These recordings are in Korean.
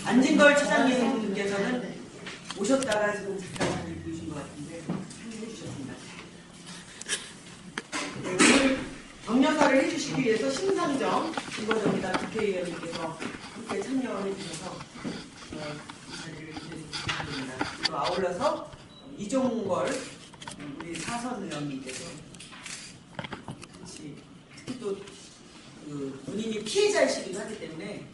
안진걸 차장님께서는 오셨다가 지금 잠깐 보신 것 같은데 참여해 주셨습니다. 네, 오늘 격려사를 해주시기 위해서 심상정 김거정이다 국회의원님께서 함께 참여해 주셔서 이 자리를 기대드립니다. 또 아울러서 이종걸 우리 사선 의원님께서 같이 특히 또 본인이 피해자이시기도 하기 때문에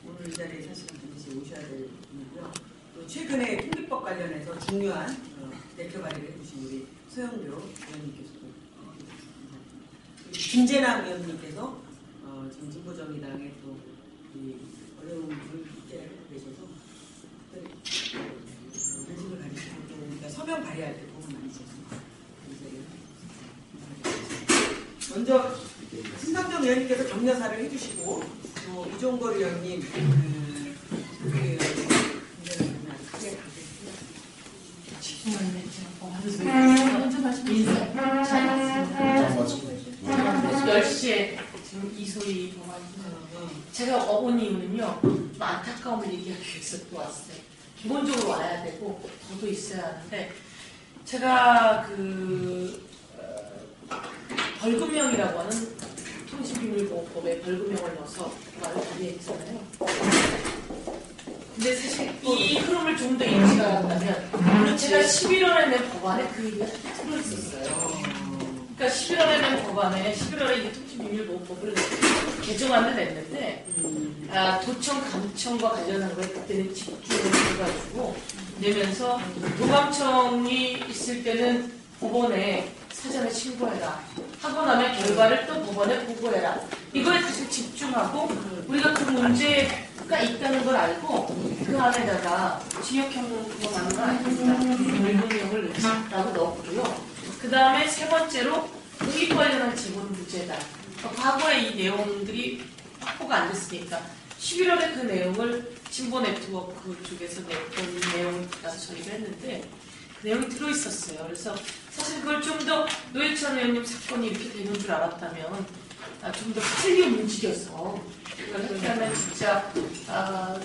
오늘 이 자리에 사실은 반드시 오셔야 될 분이고요. 또 최근에 통기법 관련해서 중요한 대표 발의를 해주신 우리 소영교 의원님께서도 김재남 의원님께서 지금 진보정의당의 또 이 어려움을 함께 계셔서 관심을 가지시고 또 우리가 서명 발의할 때 도움을 많이 주셨습니다. 먼저 심상정 의원님께서 격려사를 해주시고 또 이종걸 의원님 크게 먼저 말씀해주세요. 10시에 지금 이소희 법안인데 제가 온 이유는요 좀 안타까움을 얘기하기 위해서 또 왔어요. 기본적으로 와야 되고 더도 있어야 하는데 제가 벌금형이라고 하는 통신비밀보호법에 벌금형을 넣어서 말을 발의했잖아요. 근데 사실 이 흐름을 좀 더 인지하였다면 제가 11월에 낸 법안에 그 얘기가 들어있었어요. 그러니까 11월에 낸 법안에 11월에 이 통신비밀보호법을 개정안을 냈는데 도청, 감청과 관련한 거에 그때는 집중을 해가지고 내면서 도감청이 있을 때는 법원에 사전에 신고해라 하고 나면 결과를 또 법원에 보고해라. 이거에 사실 집중하고 우리가 그 문제가 있다는 걸 알고 그 안에다가 징역형을 구성하는 건 아닙니다. 벌금형을 라고 넣었고요. 그 다음에 세 번째로 공익 관련한 제보는 무죄다. 과거에 이 내용들이 확보가 안 됐으니까 11월에 그 내용을 진보 네트워크 쪽에서 냈던 내용을 가서 처리를 했는데 그 내용이 들어있었어요. 그래서 사실 그걸 좀 더 노회찬 의원님 사건이 이렇게 되는 줄 알았다면 좀 더 빨리 움직여서 그렇게 하면 진짜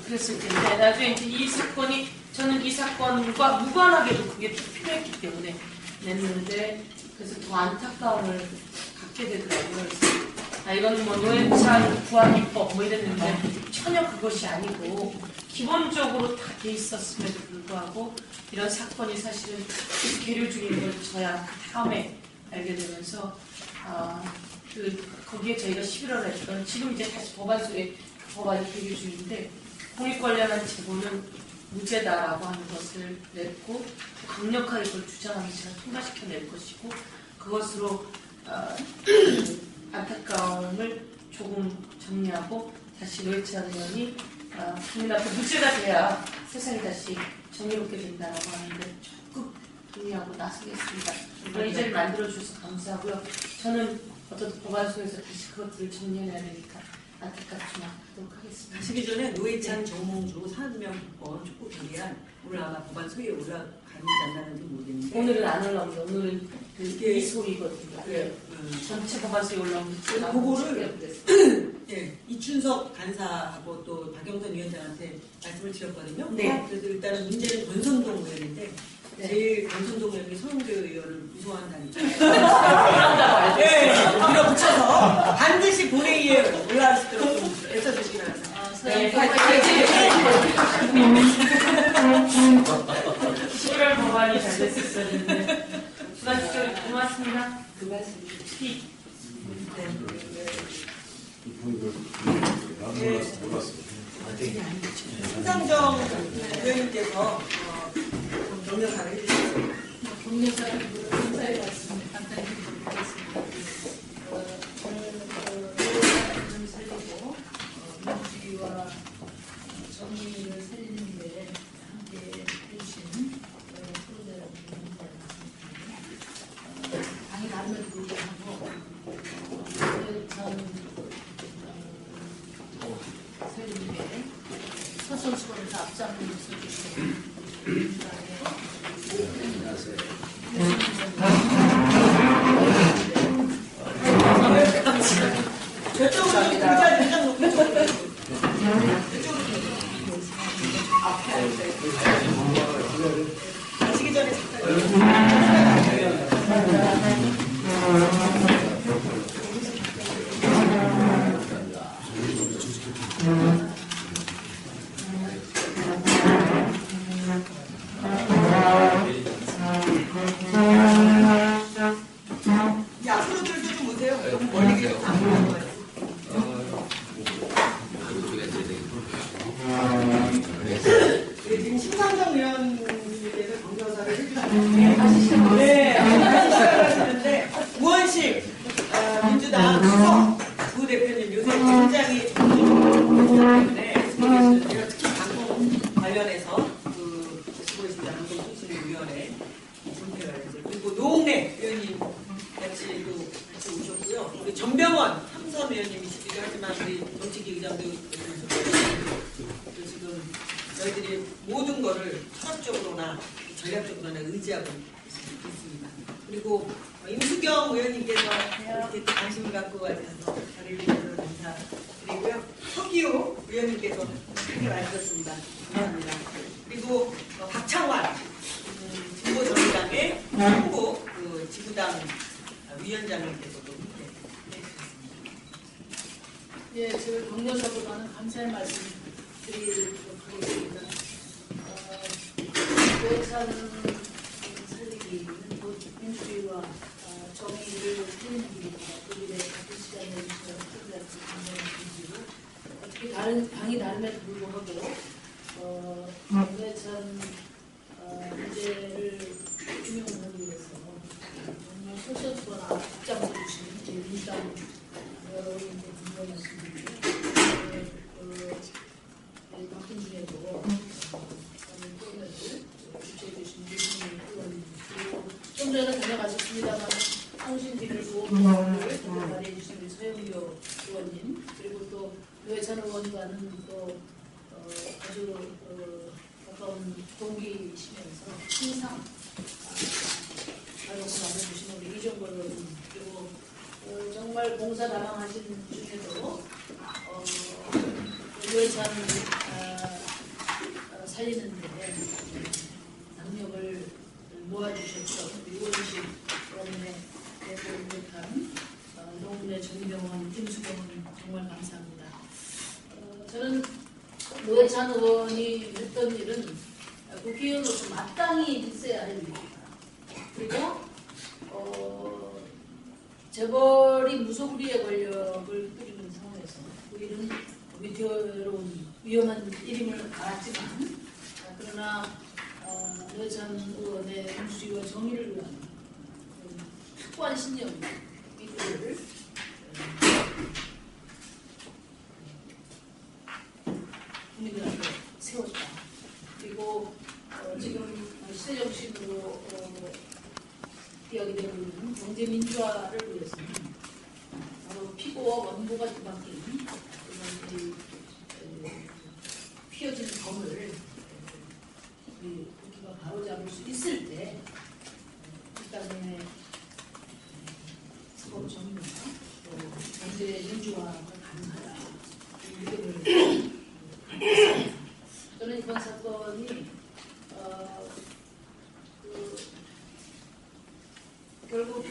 그랬을 텐데 나중에 이제 이 사건이 저는 이 사건과 무관하게도 그게 필요했기 때문에 냈는데 그래서 더 안타까움을 갖게 되더라고요. 그래서 이건 뭐 노회찬 부합입법 뭐 이랬는데 전혀 그것이 아니고 기본적으로 다 돼 있었음에도 불구하고 이런 사건이 사실은 계류 중인 걸 저야 그 다음에 알게 되면서 거기에 저희가 11월에 했던 지금 이제 다시 법안 속에 그 법안이 계류 중인데 공익 관련한 제보는 무죄다라고 하는 것을 냈고 강력하게 그걸 주장하면서 제가 통과시켜 낼 것이고 그것으로 안타까움을 조금 정리하고 다시 노회찬 의원이 국민 앞에 무죄가 돼야 세상이 다시 정의롭게 된다라고 하는데 적극 동의하고 나서겠습니다. 이 자리 만들어주셔서 감사하고요. 저는 어떤 법안소에서 다시 그것들을 정리해내야 되니까 안타깝지만 하도록 하겠습니다. 하시기 전에 노회찬, 정몽주, 산명법권 촉구 결의안 오늘 아마 법안소에 올라가는지 안 가는지 모르겠는데 오늘은 안 올라옵니다. 오늘은 이 소리거든요. 네. 전체 법안소에 올라오는지 그거를 예, 이춘석 간사하고 또 박영선 위원장한테 말씀을 드렸거든요. 네. 그래서 일단은 문제는 권선동 의원인데 네. 제일 권선동 의원이 소영교 의원을 무서워한다니까. 그런다고 알고 있어요. 밀어붙여서 반드시 본회의에 올라갈 수 있도록 좀 애써주시기 바랍니다. 네, 파이팅! 11월 법안이 잘 됐었는데 수고하십시오. 고맙습니다. 그 말씀 특히 심상정 의원님께서 격려사를 해주셨습니다. 격려사를 감사의 말씀 간단히 드리겠습니다. 오늘 살리고 민주주의와 정의를 살리는 데 함께 해주신 프로그램 당이 다름에도 불구하고 전 살리는 데 서선수건에서 앞장서서 주신 저쪽으로 의자 굉장히 높은 쪽으로. 앞에 앉아있어요. 가시기 전에 잠깐. 앞으로들도 좀 오세요. 너무 멀리 계셔서 안 보이는 거예요. 지금 심상정 의원님께서 경조사를 해주시는데, 다시 시작하시는데, 우원식 민주당 수석 부대표님 요새 굉장히 정치적이기 때문에 스케줄인데요. 특히 방송 관련해서 수고했습니다. 방송통신위원회 존폐 관련해서 그리고 노웅래 의원님 같이 오셨고요. 우리 전병원 삼선 의원님이시기도 하지만 우리 정치기 의장도 지금 저희들이 모든 거를 철학적으로나 전략적으로나 의지하고 있습니다. 그리고 임수경 의원님께서 이렇게 관심을 갖고 와주셔서 자리를 주셔서 감사드리고요. 서기호 의원님께서 함께 와주셨습니다. 감사합니다. 그리고 박창환 진보정의당의 홍보 지구당 위원장님께서도 함께 해주셨습니다. 예, 제가 격려사보다는 감사의 말씀 드리도록 하겠습니다. 노회찬 살리기는 곧 민주주의와 정의를 살리는 길입니다. 그 길에 같은 시간에 주셔서 끝까지 감사드리고 어떻게 다른 당이 다름에도 불구하고 노회찬 문제를 규명하기 위해서 정말 소시어스거나 앞장서 주신 민주당 여러분께 분명히 말씀드리고 바쁜 중에도 프로그램을 주최해 주신 유승민 의원님 그리고 좀 전에 다녀가셨습니다만 통신기술보호를 발의해 주신 우리 서영교 의원님 그리고 또 노회찬 의원과는 또 아주 가까운 동기이시면서 항상 말씀 나눠주신 우리 이종걸 의원님 그리고 정말 봉사다망하신 중에도 노회찬 살리는데 능력을 모아주셨던 우원식 의원님의 대보력한 노웅래 정병원 김수경은 정말 감사합니다. 저는 노회찬 의원이 했던 일은 국회의원으로서 마땅히 했어야 할 일입니다. 그리고 재벌이 무소불위의 권력을 뿌리는 상황에서 그 일은 위태로운 위험한 일임을 알았지만 그러나 노회찬 의원의 민주주의와 정의를 위한 확고한 신념 이들을 국민들한테 세웠다. 그리고 지금 시대정신으로 이야기되고 있는 경제민주화를 위해서는 바로 피고와 원고가 뒤바뀐 피어진 검을 우리 국회가 바로잡을 수 있을 때 일단은 사법 정의와 또 경제 민주화가 가능하다. 이 믿음을 저는 이번 사건이 결국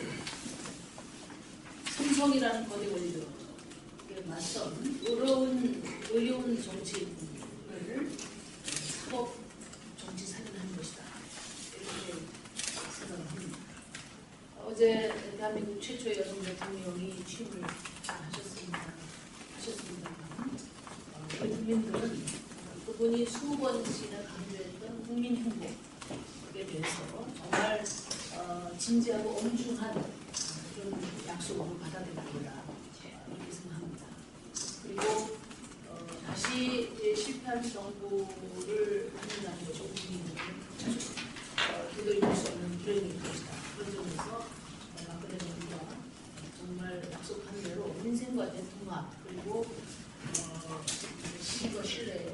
삼성이라는 거대 권력에 맞선 의로운 정치인을 사법 정치 살인하는 것이다. 이렇게 생각을 합니다. 어제 대한민국 최초의 여성 대통령이 취임을 하셨습니다만 국민들은 그분이 20번씩이나 강조했던 국민 행복에 대해서 정말 진지하고 엄중한 그런 약속으로 받아들일 거다 이렇게 생각합니다. 그리고 다시 실패한 정부를 하는다는 것이 국민들은 되돌릴 수 없는 불행일 것이다. 그런 점에서 박근혜 정부가 정말 약속한 대로 민생과 대통합 그리고 시민과 신뢰를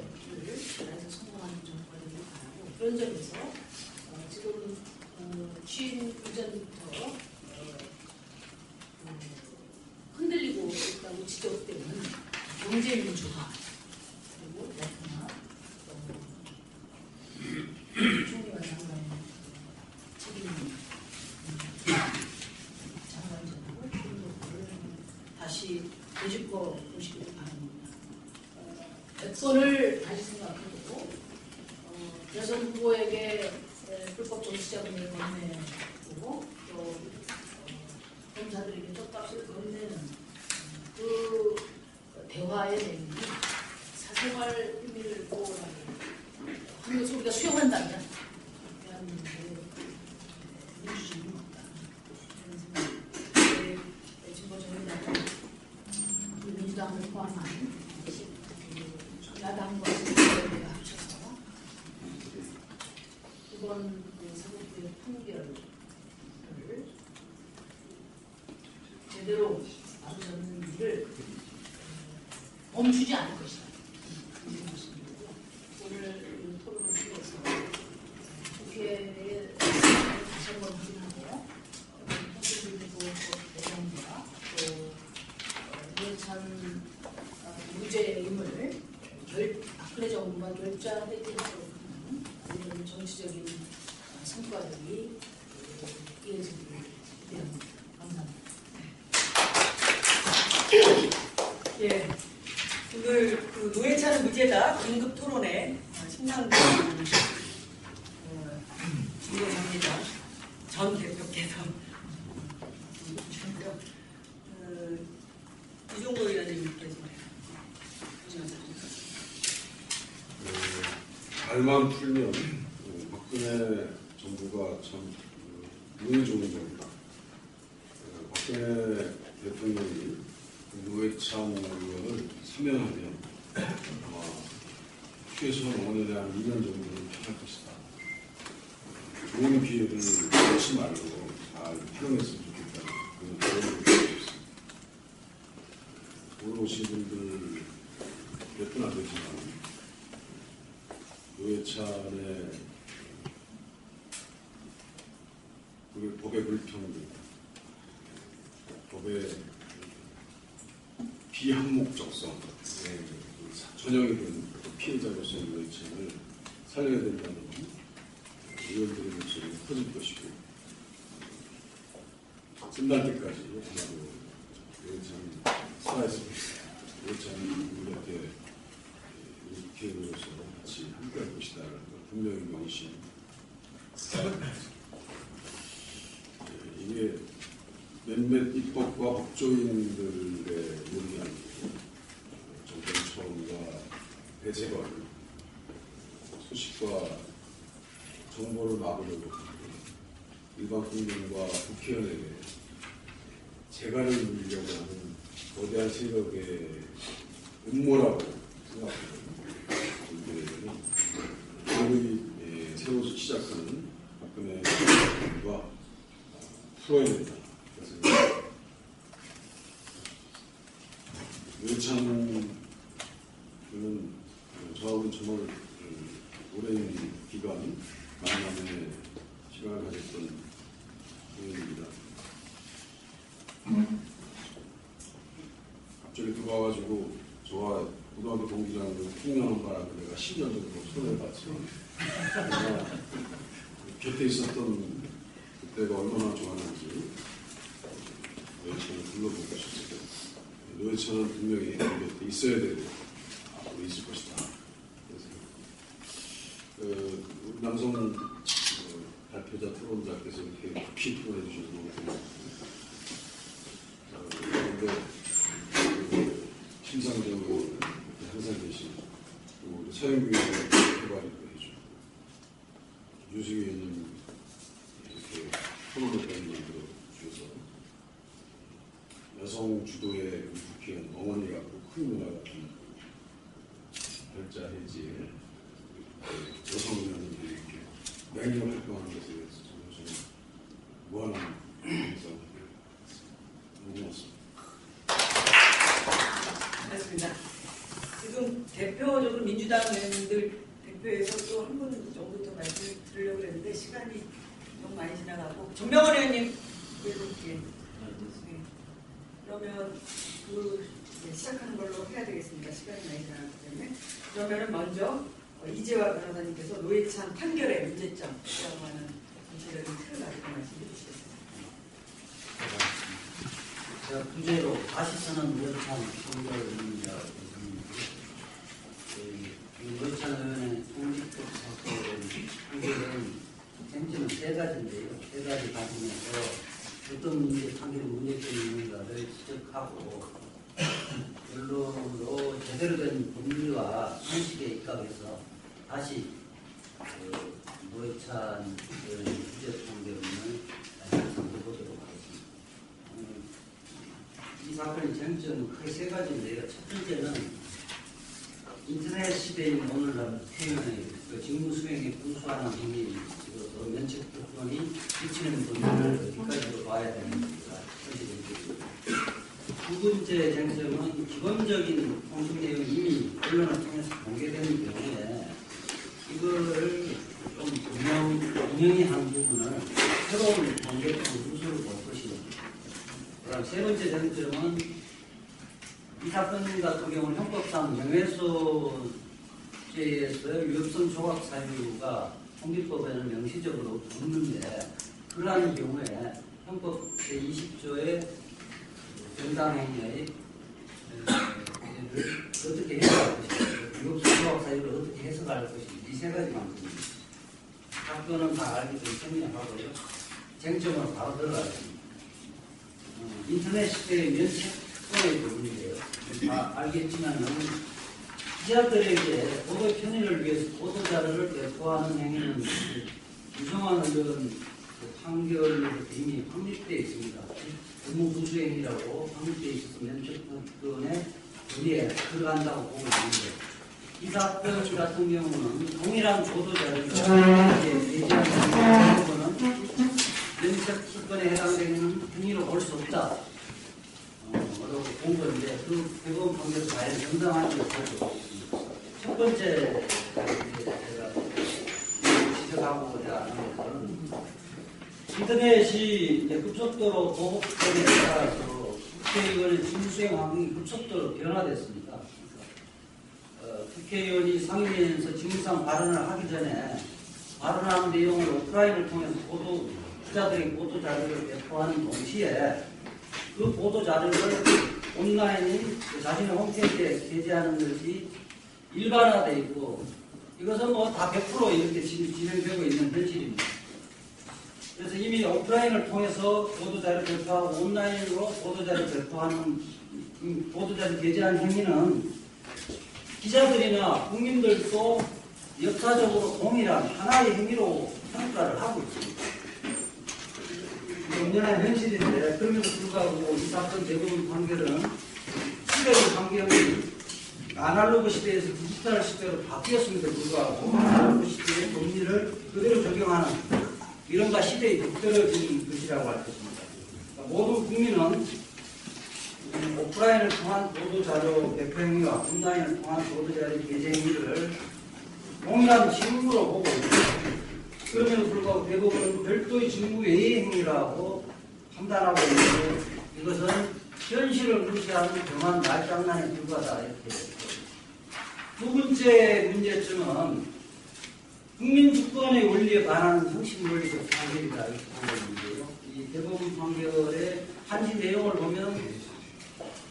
다해서 성공하는 정부가 되길 바라고 그런 점에서 지금 취임 이전부터 흔들리고 있다고 지적되는 경제민주화 그리고 대통합 다시 생각해보고 여성 후보에게 불법 정치자금을 건네보고 또 검사들에게 떡값을 건네는 그 대화의 내용이 사생활 비밀을 보호하는 것을 우리가 수용한다면 대한민국의 민주주의는 없다. 이런 생각이 진보정의당은 민주당을 포함한 야당과 진보정의가 합쳐서 이번 사법부의 판결을 제대로 마무리하는 일을 멈추지 않을 것이다. 오늘 이 토론을 통해서 국회에 다시 한번 확인하고 현실민주주의법 내용과 또 노회찬 무죄임을 박근혜 정부가 결자되지 않도록 하는 이런 정치적인 성과들이 이어지기를 기대합니다. 감사합니다. 예, 오늘 그 노회찬은 무죄다 긴급 토론회 신당동 진보정의당 전 대표께서 이종거 의원님께서 잘만 풀면 박근혜 정부가 참 운이 좋은 겁니다. 박근혜 대통령이 노회찬 의원을 사면하면 최소한 5년에 한 2년 정도는 편할 것이다. 좋은 기회를 놓지 말고 잘 활용했으면 좋겠다는 그런 바람을 가지고 있습니다. 오늘 오신 분들 몇 분 안 되지만 노회찬의 그 법의 불평등, 법의 비항목적성, 전형이 된 피해자로서의 노회찬을 살려야 된다는 의원들의 목소리가 커질 것이고 끝날 때까지 아마도 노회찬 살아있습니다. 노회찬이 우리한테 국회의원으로서 같이 함께할 것이다. 분명히 명심. 이게 몇몇 입법과 법조인들의 논의 아니고 정권청과 대재벌 소식과 정보를 막으려고 일반 국민과 국회의원에게 재갈을 물려고 하는 거대한 세력의 음모라고 생각합니다. 우리 새로 시작하는 박근혜 정부가 풀어야 된다. 그래서 노회찬은 저하고는 정말 오랜 기간 만남의 시간을 가졌던 의원입니다. 갑자기 들어와가지고 저와 고등학교 동기라는 풍년한 바람에 내가 10년 정도 손을 봤지만 곁에 있었던 그때가 얼마나 좋았는지 노회찬을 불러보고 싶습니다. 노회찬은 분명히 곁에 있어야 되고 앞으로 있을 것이다. 그래서 우리 남성 발표자 토론자께서 이렇게 깊이 토론해 주셔서 너무 고맙습니다. 그런데 심상정으로 항상 계신 우리 서영규 의원을 개발도 해주고 유승희 의원님 이렇게 토론을 만들어 주셔서 여성 주도의 국회의원 어머니가 큰 누나 같은 결자 해지에 여성 의원님들이 이렇게 맹렬 활동하는 것에 대해서 저는 무한한 감사합니다. 너무 고맙습니다. 맞습니다. 지금 대표적으로 민주당 의원들 대표에서 또 한 분 정도 더 말씀을 드리려고 했는데 시간이 너무 많이 지나가고 정명원 의원님 그래도 예. 그러면 시작하는 걸로 해야 되겠습니다. 시간이 많이 지나가기 때문에 그러면 먼저 이재화 변호사님께서 노회찬 판결의 문제점이라고 하는 전체적인 틀을 가지고 말씀해 주시겠습니다. 제가 부제로 다시 쓰는 노회찬 판결입니다. 어떤 판결이 문제점이 있는가를 지적하고 결론으로 제대로 된 법리와 상식에 입각해서 다시 노회찬 의원의 유죄 판결문을 해보도록 하겠습니다. 이 사건의 쟁점은 크게 세 가지인데요. 첫 번째는 인터넷 시대인 오늘날 국회의원의 직무 수행에 분수하는 행위에 있어서 면책 특권이 미치는 분들을 어디까지도 봐야 되는지가 현실입니다. 두 번째 쟁점은 기본적인 통신 내용이 이미 언론을 통해서 공개되는 경우에 이거를 좀 분명히 한 부분을 새로운 공개통 누수를 볼 것입니다. 그다음 세 번째 쟁점은 이 사건 같은 경우는 형법상 명예훼손죄에서 위협성 조각 사유가 통기법에는 명시적으로 없는데 그러한 경우에 형법 제20조의 정당행위의 어떻게 해석할 것인지 위협성 조각 사유를 어떻게 해석할 것인지 이 세 가지만큼입니다. 사건은 다 알기 때문에 설명하고요. 쟁점으로 바로 들어가겠습니다. 인터넷 시대의 면책권의 부분인데요. 다 알겠지만 기자들에게 보도 편의를 위해서 보도 자료를 배포하는 행위는 유성환 의원 판결로 이미 확립되어 있습니다. 의무부수행위라고 확립되어 있어서 면책권의 권리에 들어간다고 보고 있는데 이 사건 같은 경우는 동일한 보도 자료를 제기하는 경우는 면책권에 해당되는 행위로 볼 수 없다. 본 건데 그 대법원 판결에서 과연 정당한지 보고 있습니다. 첫 번째 제가 지적하고자 하는 것은 인터넷이 급속도로 보급됨에 따라서 국회의원의 직무수행 환경이 급속도로 변화됐습니다. 국회의원이 상임위에서 직무상 발언을 하기 전에 발언한 내용을 오프라인을 통해서 기자들에게 보도 자료를 배포하는 동시에 그 보도 자료를 온라인인 자신의 홈페이지에 게재하는 것이 일반화되어 있고 이것은 뭐 다 100% 이렇게 지금 진행되고 있는 현실입니다. 그래서 이미 오프라인을 통해서 보도자료 배포하고 온라인으로 보도자료 배포하는 보도자료 게재한 행위는 기자들이나 국민들도 역사적으로 동일한 하나의 행위로 평가를 하고 있습니다. 엄연한 현실인데 그럼에도 불구하고 이 사건 대부분 판결은 시대의 환경이 아날로그 시대에서 디지털 시대로 바뀌었음에도 불구하고 아날로그 시대의 법리를 그대로 적용하는 이른바 시대의 독특해진 것이라고 할 것입니다. 그러니까 모든 국민은 오프라인을 통한 보도자료 배포 행위와 온라인을 통한 보도자료 게재 행위를 동일한 직무로 보고 있습니다. 그럼에도 불구하고 대부분은 별도의 직무 외의 행위라고 판단하고 있는데 이것은 현실을 무시하는 경한 말장난에 불과하다 이렇게. 두 번째 문제점은 국민주권의 원리에 반하는 형식 원리적 판결이다 이렇게 보고 있는데요. 이 대법원 판결의 한시 내용을 보면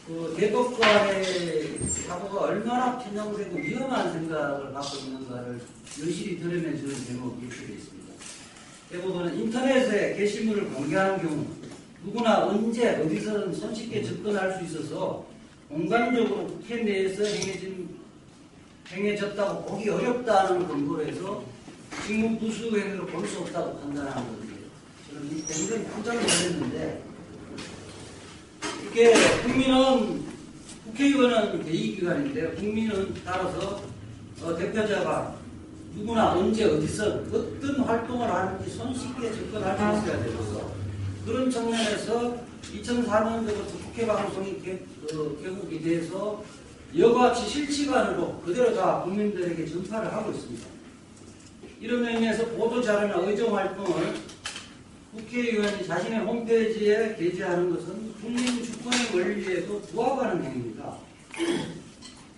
그 대법관의 사고가 얼마나 편향되고 위험한 생각을 갖고 있는가를 여실히 드러내주는 대목이 이렇게 되어 있습니다. 대법원은 인터넷에 게시물을 공개하는 경우 누구나 언제 어디서든 손쉽게 접근할 수 있어서 공간적으로 국회 내에서 행해졌다고 보기 어렵다는 근거로 해서 직무부수 행위로 볼 수 없다고 판단하는 건데요. 저는 굉장히 깜짝 놀랐는데 이게 국회의원은 대의기관인데요. 국민은 따라서 대표자가 누구나 언제 어디서 어떤 활동을 하는지 손쉽게 접근할 수 있어야 되고요. 그런 측면에서 2004년도부터 국회방송이 개국이 돼서 여과 없이 실시간으로 그대로 다 국민들에게 전파를 하고 있습니다. 이런 의미에서 보도자료나 의정활동을 국회의원이 자신의 홈페이지에 게재하는 것은 국민주권의 원리에도 부합하는 행위입니다.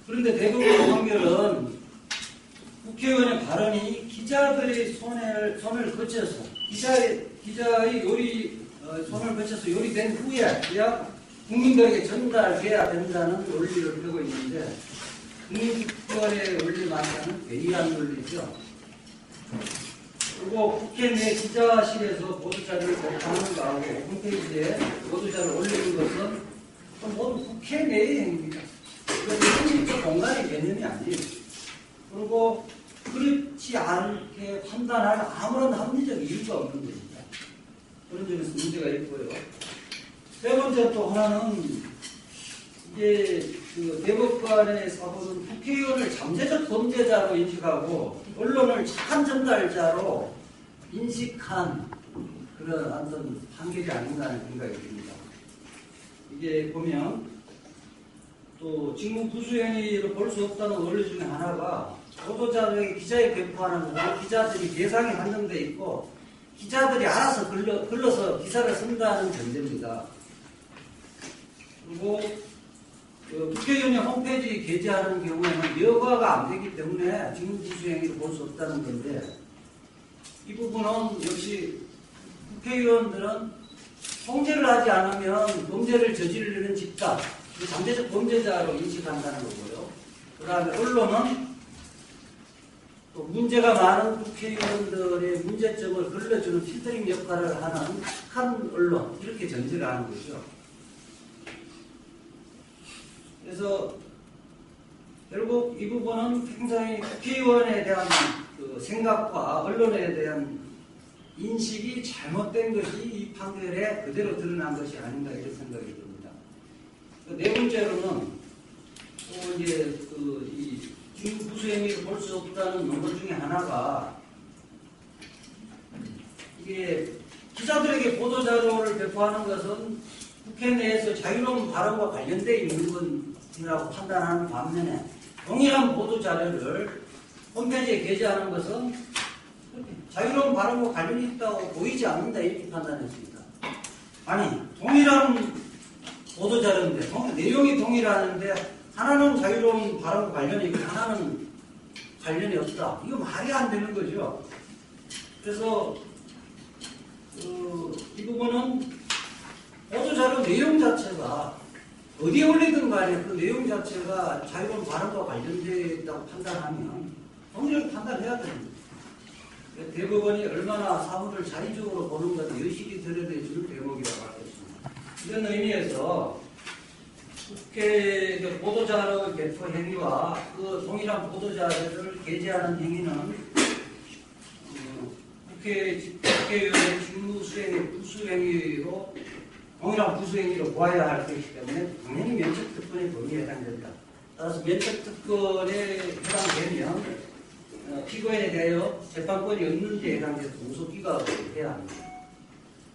그런데 대법원 판결은 국회의원의 발언이 기자들의 손을 거쳐서 기자의 손을 거쳐서 요리된 후에야 국민들에게 전달돼야 된다는 원리를 펴고 있는데 국민주권의 원리 말하는 괴이한 원리죠. 그리고 국회 내 기자실에서 보도자료를 발표하는 거하고 홈페이지에 보도자료를 올리는 것은 모두 국회 내의 행위입니다. 그래서 형식적 공간의 개념이 아니에요. 그리고 그렇지 않게 판단할 아무런 합리적 이유가 없는 것입니다. 그런 점에서 문제가 있고요. 세 번째 또 하나는 이제 그 대법관의 사법은 국회의원을 잠재적 범죄자로 인식하고 언론을 착한 전달자로 인식한 그런 어떤 판결이 아닌가 하는 생각이 듭니다. 이게 보면 또 직무 부수행위로 볼 수 없다는 원리 중에 하나가 보도자료에 기자에 배포하는 거 기자들이 예상이 한정돼 있고 기자들이 알아서 글러서 기사를 쓴다는 전제입니다. 그리고 국회의원이 홈페이지 게재하는 경우에는 여과가 안 되기 때문에 직무부수행위로 볼 수 없다는 건데 이 부분은 역시 국회의원들은 통제를 하지 않으면 범죄를 저지르는 집단, 잠재적 범죄자로 인식한다는 거고요. 그 다음에 언론은 또 문제가 많은 국회의원들의 문제점을 걸러주는 필터링 역할을 하는 착한 언론, 이렇게 전제를 하는 거죠. 그래서 결국 이 부분은 굉장히 국회의원에 대한 그 생각과 언론에 대한 인식이 잘못된 것이 이 판결에 그대로 드러난 것이 아닌가 이런 생각이 듭니다. 네 번째로는 이제 이 직무부수행위를 볼 수 없다는 논문 중에 하나가 이게 기자들에게 보도자료를 배포하는 것은 국회 내에서 자유로운 발언과 관련되어 있는 것이라고 판단하는 반면에 동일한 보도자료를 홈페이지에 게재하는 것은 자유로운 발언과 관련이 있다고 보이지 않는다 이렇게 판단했습니다. 아니 동일한 보도자료인데 내용이 동일하는데 하나는 자유로운 발언과 관련이 있고 하나는 관련이 없다. 이거 말이 안 되는 거죠. 그래서 이 부분은 보도자료 내용 자체가 어디에 올리든 간에 그 내용 자체가 자유로운 발언과 관련되어 있다고 판단하면 동일하게 판단해야 됩니다. 대법원이 얼마나 사무를 자의적으로 보는 것을 여실히 들여다주는 대목이라고 하겠습니다. 이런 의미에서 국회 보도자료 배포 행위와 그 동일한 보도자료를 게재하는 행위는 국회의원의 부수행위로 동일한 부수행위로 보아야 할 것이기 때문에 당연히 면책특권의 범위에 해당된다. 따라서 면책특권에 해당되면 피고인에 대하여 재판권이 없는 데 해당돼서 공소기각을 해야 합니다.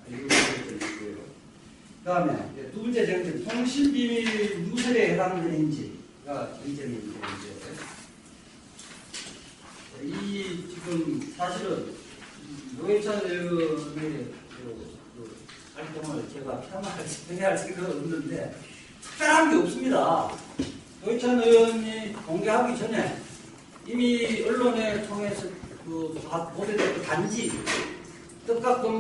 그 다음에 두 번째 쟁점, 통신비밀 누설에 해당되는지가 쟁점인데, 이 지금 사실은 노회찬 의원의 활동을 제가 평가할 생각은 없는데 특별한 게 없습니다. 노회찬 의원이 공개하기 전에 이미 언론에 통해서 보도됐던 단지 떡값검사의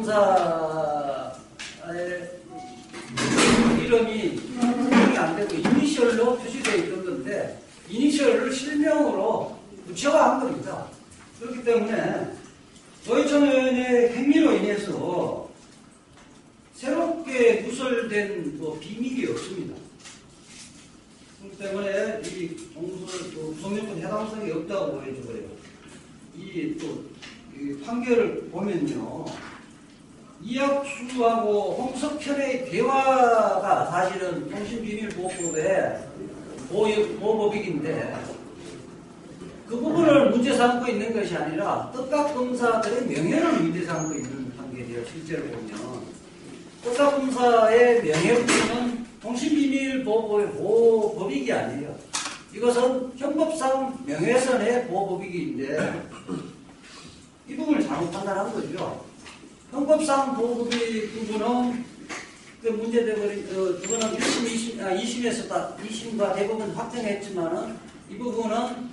이름이 설명이 안 되고 이니셜로 표시되어 있던 건데 이니셜을 실명으로 부처화한 겁니다. 그렇기 때문에 노회찬 의원의 행위로 인해서 새롭게 누설된 비밀이 없습니다. 그렇기 때문에 이 구속요건 해당성이 없다고 보여줘요. 이 판결을 보면요. 이학수하고 홍석현의 대화가 사실은 통신비밀보호법의 보호법익인데 그 부분을 문제 삼고 있는 것이 아니라 떡값검사들의 명예를 문제 삼고 있는 판결이에요. 실제로 보면 떡값검사의 명예부는 통신비밀보호법의 보호법익이 아니에요. 이것은 형법상 명예훼손의 보호법익인데 이 부분을 잘못 판단한 거죠. 형법상 보호법익 부분은 문제되버린 그거는 1심, 2심에서 2심과 대법원 확정했지만은 이 부분은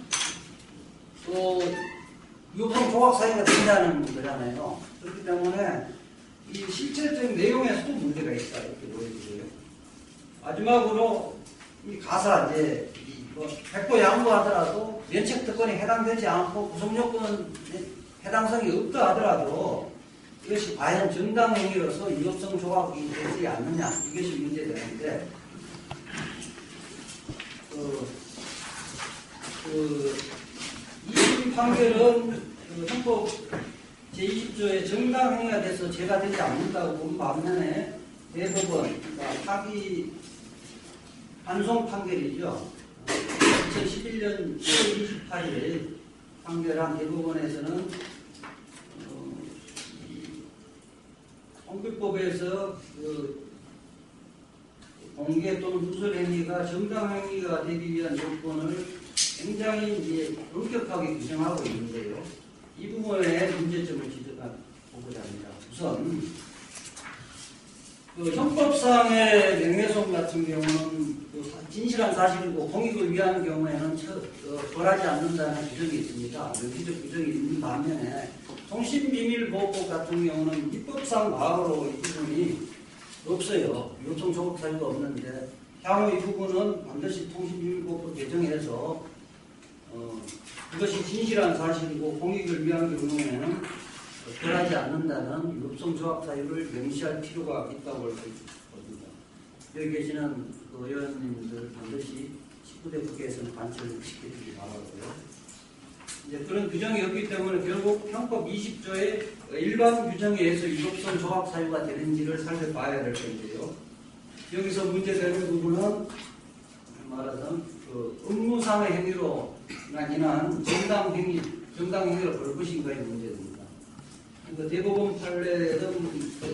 유법 조각 사유가 된다는 거잖아요. 그렇기 때문에 이 실질적인 내용에서도 문제가 있다 이렇게 보여지고요. 마지막으로 이 가사 이제 백보 양보하더라도 면책특권에 해당되지 않고 구속요건에 해당성이 없다 하더라도 이것이 과연 정당행위로서 위법성 조각이 되지 않느냐, 이것이 문제되는데, 2심 판결은 헌법 제20조의 정당행위가 돼서 죄가 되지 않는다고 본 반면에 대법원, 그러니까 반송 판결이죠. 2011년 10월 28일 판결한 대법원에서는 형법에서 공개 또는 누설 행위가 정당행위가 되기 위한 요건을 굉장히 이제 엄격하게 규정하고 있는데요. 이 부분에 문제점을 지적하고자 합니다. 우선 형법상의 명예훼손 같은 경우는 진실한 사실이고 공익을 위한 경우에는 벌하지 않는다는 규정이 있습니다. 명시적 규정이 있는 반면에 통신비밀보호법 같은 경우는 입법상 과거로 이 부분이 없어요. 요청 조국 사유가 없는데 향후 이 부분은 반드시 통신비밀보호법 개정해서 그것이 진실한 사실이고 공익을 위한 경우에는 벌하지 않는다는 율법성 조합 사유를 명시할 필요가 있다고 볼 수 있습니다. 여기 계시는 의원님들 반드시 19대 국회에서는 관철을 시켜주기 바라고요. 이제 그런 규정이 없기 때문에 결국 형법 20조의 일반 규정에 의해서 율법성 조합 사유가 되는지를 살펴봐야 될 텐데요. 여기서 문제되는 부분은 말하자면 업무상의 행위로 인한 정당행위로 볼 것인가의 문제입니다. 그러니까 대법원 판례는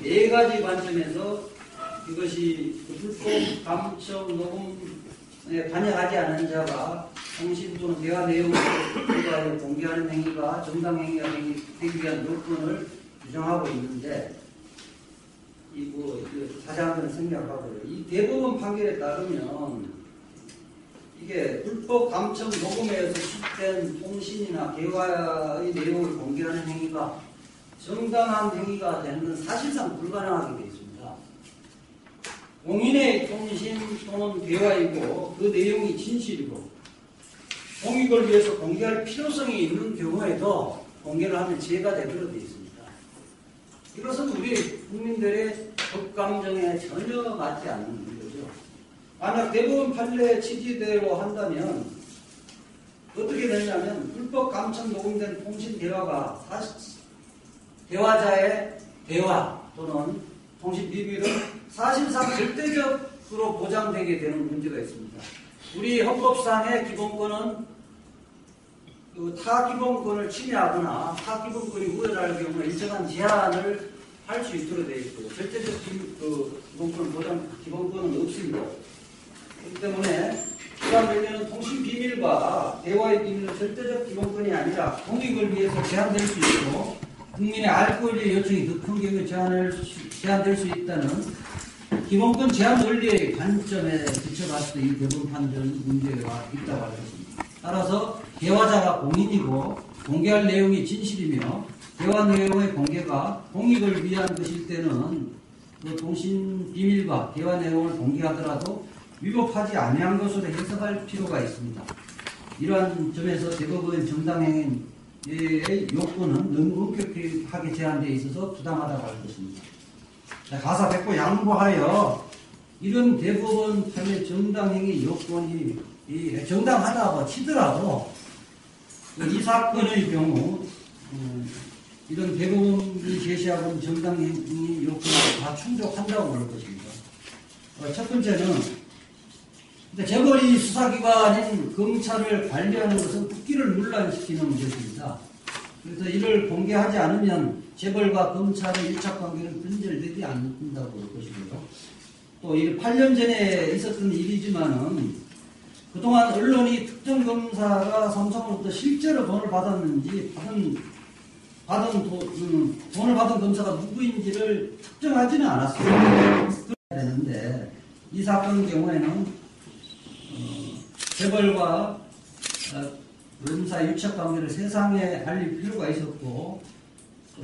4가지 관점에서 이것이 불법, 감청, 녹음에 관여하지 않은 자가 통신 또는 대화 내용을 공개하는 행위가 정당행위가 되기 위한 요건을 규정하고 있는데, 다시 한번 생략하고요. 이 대법원 판결에 따르면 이게 불법 감청 녹음에서 수집된 통신이나 대화의 내용을 공개하는 행위가 정당한 행위가 되는 건 사실상 불가능하게 되어 있습니다. 공인의 통신 또는 대화이고 그 내용이 진실이고 공익을 위해서 공개할 필요성이 있는 경우에도 공개를 하면 죄가 되도록 되어 있습니다. 이것은 우리 국민들의 법감정에 전혀 맞지 않는 거죠. 만약 대법원 판례 취지대로 한다면 어떻게 되냐면 불법 감청 녹음된 통신 대화가 대화자의 대화 또는 통신 비밀은 사실상 절대적으로 보장되게 되는 문제가 있습니다. 우리 헌법상의 기본권은 타 기본권을 침해하거나 타 기본권이 우월할 경우에 일정한 제한을 할 수 있도록 되어 있고요. 절대적 기본권은 없습니다. 그렇기 때문에 이러한 관련은 통신 비밀과 대화의 비밀은 절대적 기본권이 아니라 공익을 위해서 제한될 수 있고 국민의 알 권리의 요청이 더 큰 경우에 제한될 수 있다는 기본권 제한 원리의 관점에 비춰봤을 때 이 대법원 판결은 문제가 있다고 할 것입니다. 따라서 대화자가 공인이고 공개할 내용이 진실이며 대화 내용의 공개가 공익을 위한 것일 때는 그 통신 비밀과 대화 내용을 공개하더라도 위법하지 아니한 것으로 해석할 필요가 있습니다. 이러한 점에서 대법원 정당행위의 요건은 너무 엄격하게 제한되어 있어서 부당하다고 할 것입니다. 가사 백고 양보하여 이런 대법원 판례 정당행위 요건이 정당하다고 치더라도 이 사건의 경우 이런 대법원이 제시하고 있는 정당행위 요건을 다 충족한다고 볼 것입니다. 첫 번째는 재벌이 수사기관인 검찰을 관리하는 것은 국기를 문란시키는 것입니다. 그래서 이를 공개하지 않으면 재벌과 검찰의 유착관계는 근절되지 않는다고 볼 것이고요. 또 8년 전에 있었던 일이지만은 그동안 언론이 특정 검사가 삼성으로부터 실제로 돈을 받았는지 돈을 받은 검사가 누구인지를 특정하지는 않았습니다. 그래야 되는데 이 사건 경우에는 재벌과 검사 유착관계를 세상에 알릴 필요가 있었고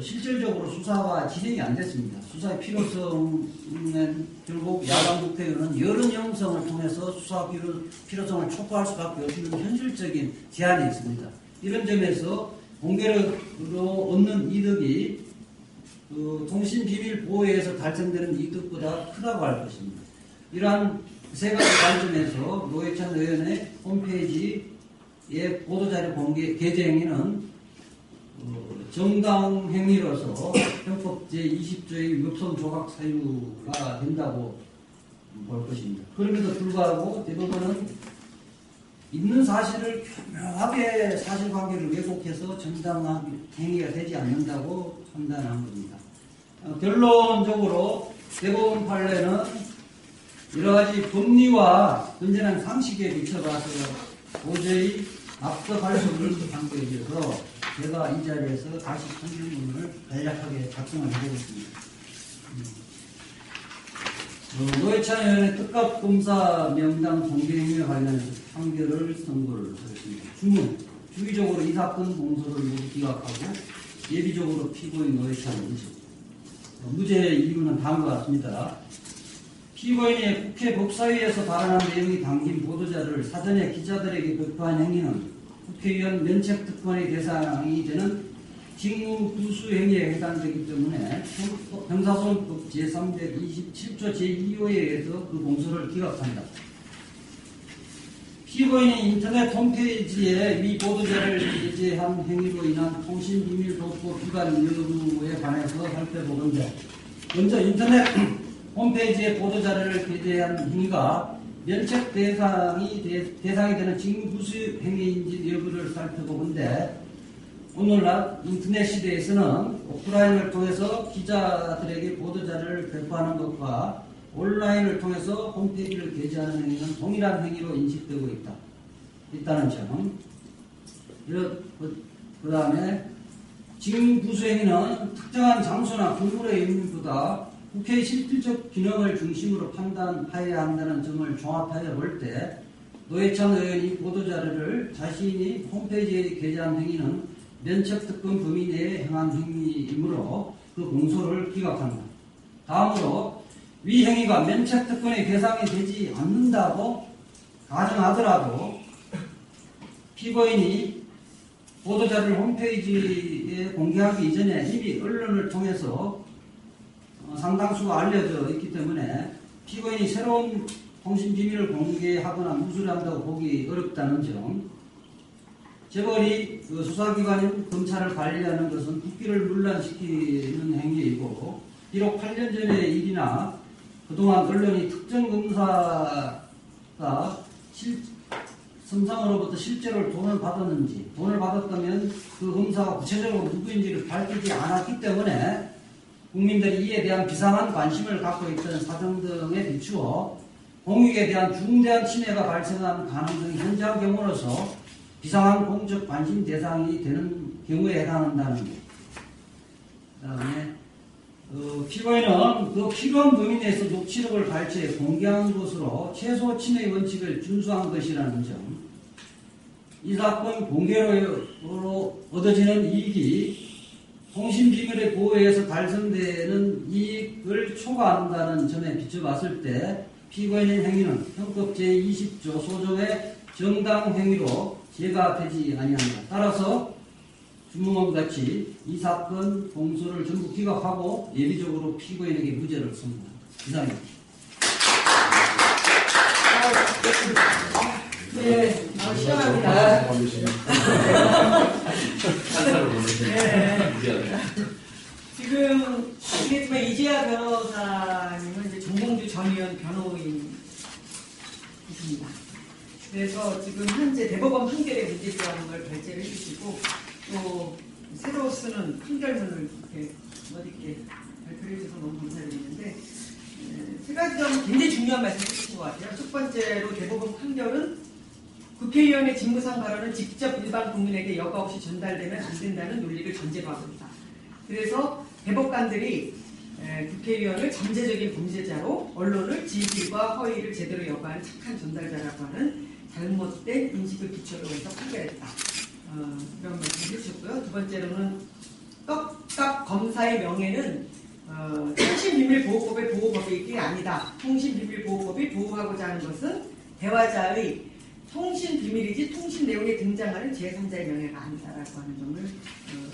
실질적으로 수사가 진행이 안 됐습니다. 수사의 필요성은 결국 야당 국회의원은 여론 형성을 통해서 수사 필요성을 촉구할 수밖에 없는 현실적인 제한이 있습니다. 이런 점에서 공개로 얻는 이득이 그 통신비밀 보호에서 달성되는 이득보다 크다고 할 것입니다. 이러한 세 가지 관점에서 노회찬 의원의 홈페이지의 보도자료 공개 게재 행위는 정당 행위로서 형법 제20조의 위법성 조각 사유가 된다고 볼 것입니다. 그럼에도 불구하고 대법원은 있는 사실을 교묘하게 사실관계를 왜곡해서 정당 행위가 되지 않는다고 판단한 겁니다. 결론적으로 대법원 판례는 여러 가지 법리와 건전한 상식에 비춰봐서 도저히 앞서갈 수 없는 관계에 있어서 제가 이 자리에서 다시 판결문을 간략하게 작성을 해보겠습니다. 노회찬 의원의 특급 검사 명단 공개 행위와 관련해서 판결을 선고를 하겠습니다. 주문. 주기적으로 이 사건 공소를 모두 기각하고 예비적으로 피고인 노회찬 인식. 무죄 이유는 다음과 같습니다. 피고인이 국회 법사위에서 발언한 내용이 담긴 보도자를 사전에 기자들에게 배포한 행위는 국회의원 면책특권의 대상이 되는 직무부수 행위에 해당되기 때문에 형사소송법 제327조 제2호에 의해서 그 공소를 기각한다. 피고인이 인터넷 홈페이지에 위 보도자를 게재한 행위로 인한 통신비밀보호법 위반 여부에 관해서 살펴보건대 먼저 인터넷 홈페이지에 보도자료를 게재한 행위가 면책 대상이 되는 직무부수 행위인지 여부를 살펴보건대 오늘날 인터넷 시대에서는 오프라인을 통해서 기자들에게 보도자료를 배포하는 것과 온라인을 통해서 홈페이지를 게재하는 행위는 동일한 행위로 인식되고 있다는 점. 그 다음에 직무부수 행위는 특정한 장소나 건물의 의미보다 국회의 실질적 기능을 중심으로 판단해야 한다는 점을 종합하여 볼 때 노회찬 의원이 보도자료를 자신이 홈페이지에 게재한 행위는 면책특권 범위 내에 행한 행위이므로 그 공소를 기각한다. 다음으로 위 행위가 면책특권의 대상이 되지 않는다고 가정하더라도 피고인이 보도자료를 홈페이지에 공개하기 이전에 이미 언론을 통해서 상당수가 알려져 있기 때문에 피고인이 새로운 통신비밀을 공개하거나 무술한다고 보기 어렵다는 점. 재벌이 수사기관인 검찰을 관리하는 것은 국기를 문란시키는 행위이고 비록 8년 전의 일이나 그동안 언론이 특정 검사가 삼성으로부터 실제로 돈을 받았는지 돈을 받았다면 그 검사가 구체적으로 누구인지를 밝히지 않았기 때문에 국민들이 이에 대한 비상한 관심을 갖고 있던 사정 등에 비추어 공익에 대한 중대한 침해가 발생한 가능성이 현저한 경우로서 비상한 공적 관심 대상이 되는 경우에 해당한다는 것. 그 다음에 피고인은 그 필요한 범위 내에서 녹취록을 발췌해 공개한 것으로 최소 침해 원칙을 준수한 것이라는 점. 이 사건 공개로 얻어지는 이익이 통신비밀의 보호에서 달성되는 이익을 초과한다는 점에 비춰봤을 때 피고인의 행위는 형법 제20조 소조의 정당 행위로 죄가 되지 아니한다. 따라서 주문원같이 이 사건 공소를 전부 기각하고 예비적으로 피고인에게 무죄를 선고한다. 이상입니다. 네, 시작합니다. 지금 아시겠지만 이재하 변호사님은 이제 정봉주 전 의원 변호인이십니다. 그래서 지금 현재 대법원 판결의 문제점을 발제를 해주시고 또 새로 쓰는 판결문을 이렇게 멋있게 발표해 주셔서 너무 감사드리는데 세 가지 점 굉장히 중요한 말씀 해주신 것 같아요. 첫 번째로 대법원 판결은 국회의원의 직무상 발언은 직접 일반 국민에게 여과 없이 전달되면 안 된다는 논리를 전제로 하고 있다. 그래서 대법관들이 국회의원을 잠재적인 범죄자로 언론을 진실과 허위를 제대로 여과한 착한 전달자라고 하는 잘못된 인식을 기초로 해서 판결했다. 이런 말씀을 해주셨고요. 두 번째로는 떡값 검사의 명예는 통신비밀보호법의 보호법이 아니다. 통신비밀보호법이 보호하고자 하는 것은 대화자의 통신 비밀이지 통신 내용에 등장하는 제3자의 명예가 아니다라고 하는 점을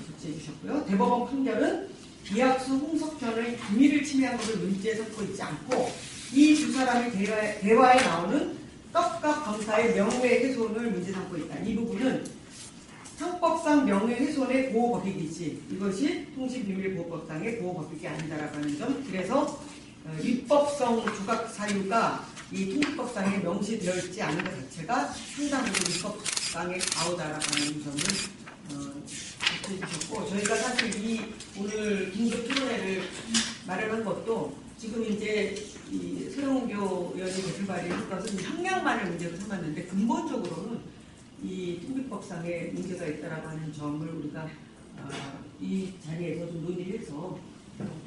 적시해 주셨고요. 대법원 판결은 이학수, 홍석현의 비밀을 침해한 것을 문제에 삼고 있지 않고 이 두 사람의 대화에 나오는 떡값 검사의 명예훼손을 문제 삼고 있다. 이 부분은 형법상 명예훼손의 보호법익이지 이것이 통신비밀보호법상의 보호법익이 아니다라고 하는 점. 그래서 위법성 조각 사유가 이 통지법상에 명시되어 있지 않은 것 자체가 상당히 위법상의 가오다라고 하는 점을 해주셨고, 저희가 사실 이 오늘 긴급 토론회를 마련한 것도 지금 이제 이 소영교 의원이 대표 발의한 것은 형량만을 문제로 삼았는데 근본적으로는 이 통지법상에 문제가 있다라고 하는 점을 우리가 이 자리에서 좀 논의해서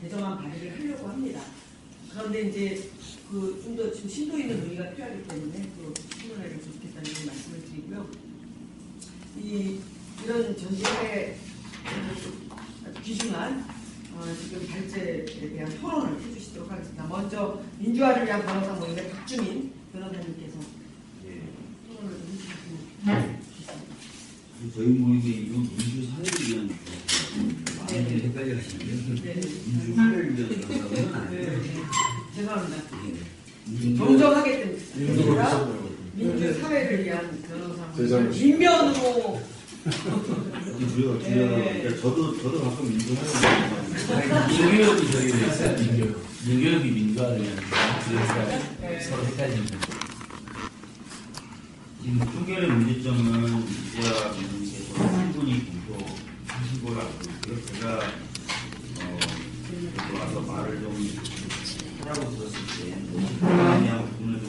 개정안 발의를 하려고 합니다. 그런데 이제 그 좀 더 지금 심도 있는 논의가 필요하기 때문에 그 토론회를 조직했다는 말씀을 드리고요. 이런 전시회 아주 귀중한 지금 발제에 대한 토론을 해주시도록 하겠습니다. 먼저 민주화를 위한 변호사 모임의 박주민 변호사님께서 토론을 좀 해주시겠습니다. 저희 모임이 이건 민주 사회를 위한 많이 헷갈려 하시는데 민주 사회를 위한 변호사는 아니에요. 죄송합니다. 정정하겠습니다. 민주 사회를 위한 변호사 모임 민변으로 주요 그러니까 저도 가끔 민주 사회를 민교육이 저기 있어요. 민교육이 민주화를 위한 그래서 서로 헷갈립니다. 지금 총결의 문제점은 민주화 변호사님께서 충분히 검토하신 걸로 알고 있고요. 제가 와서 말을 좀 하라고 들었을 때 그냥 부분을 좀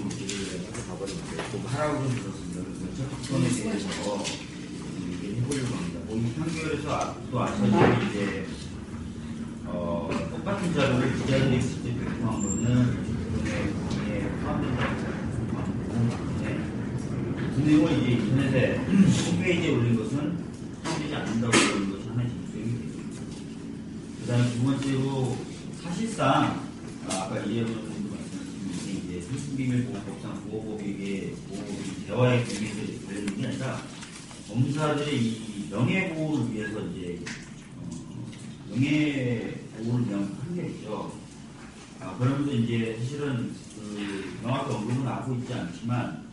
하라고 좀 들었습니다. 그래서 첫 부분에 대해서 얘기를 해보려고 합니다. 이 판결에서 또 아시다시피 이제 똑같은 자료를 기자들이 직접 배포한 거는 부분에 포함된다고 그 내용을 이제 인터넷에 홈페이지에 올린 것은 포함되지 않는다고 그러는 것이 하나의 쟁점이 되겠습니다. 그 다음에 두 번째로 사실상 아까 이해원 선생님도 말씀하신 이제 통신비밀보호법상 보호법에게 대화의 비밀에 관련된 게 아니라 검사들의 이 명예보호를 위해서 이제 명예보호를 위한 판결이죠. 그러면서 이제 사실은 그 명확히 언급은 하고 있지 않지만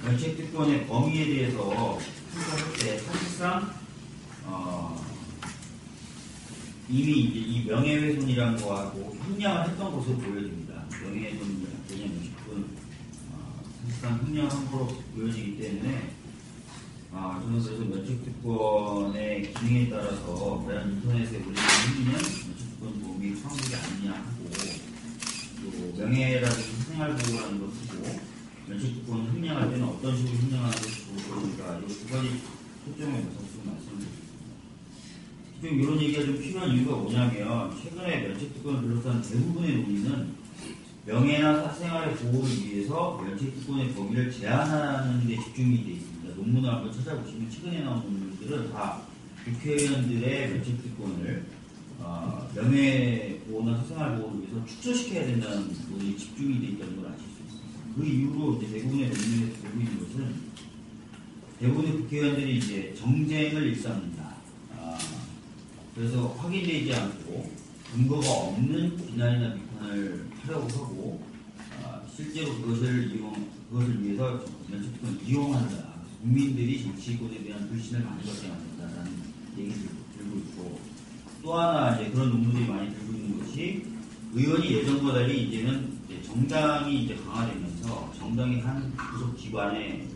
면책특권의 범위에 대해서 평가할 때 사실상 이미 이제 이 명예훼손이라는 거하고 형량을 했던 것으로 보여집니다. 명예훼손이 왜냐하면 사실상 형량한 거로 보여지기 때문에 저는 그래서 면책특권의 기능에 따라서 과연 인터넷에 올리는 행위는 면책특권 범위 포함되지 않느냐 하고 또 명예라든지 생활보호라는 걸 쓰고 면책특권 형량할 때는 어떤 식으로 형량하는 것을 보니까 이 두 가지 초점에 맞춰서 말씀드립니다. 지금 이런 얘기가 좀 필요한 이유가 뭐냐면 최근에 면책특권을 비롯한 대부분의 논의는 명예나 사생활의 보호를 위해서 면책특권의 범위를 제한하는 데 집중이 되어 있습니다. 논문을 한번 찾아보시면 최근에 나온 논문들은 다 국회의원들의 면책특권을 명예보호나 사생활 보호를 위해서 축소시켜야 된다는 논의에 집중이 되어 있다는 걸 아실 수 있습니다. 그 이후로 이제 대부분의 논문에서 보고 있는 것은 대부분의 국회의원들이 이제 정쟁을 일삼는다. 그래서 확인되지 않고 근거가 없는 비난이나 비판을 하려고 하고 실제로 그것을 위해서 면책특권을 이용한다. 국민들이 정치권에 대한 불신을 많이 갖게 만든다라는 얘기를 들고 있고 또 하나 이제 그런 논문들이 많이 들고 있는 것이 의원이 예전과 달리 이제는 정당이 이제 강화되면서 정당이 한 구속 기관에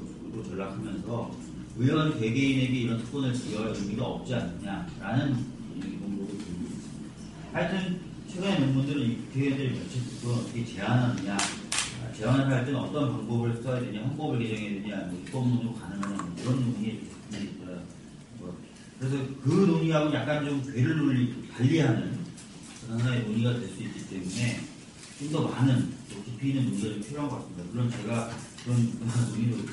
전락하면서 의원 개개인에게 이런 특권을 부여할 의미가 없지 않느냐라는 논문을 들고 있습니다. 하여튼 최근의 논문들은 이 국회의원들의 면책특권을 어떻게 제한하느냐, 제한을 할 때는 어떤 방법을 써야 되냐, 헌법을 개정해야 되냐, 입법론으로 가능하냐 이런 논의에 있다. 그래서 그 논의하고 약간 좀 괴를 달리하는 하나의 논의가 될 수 있기 때문에 좀 더 많은 깊이 있는 논의가 좀 필요한 것 같습니다. 물론 제가 그런 논의를 할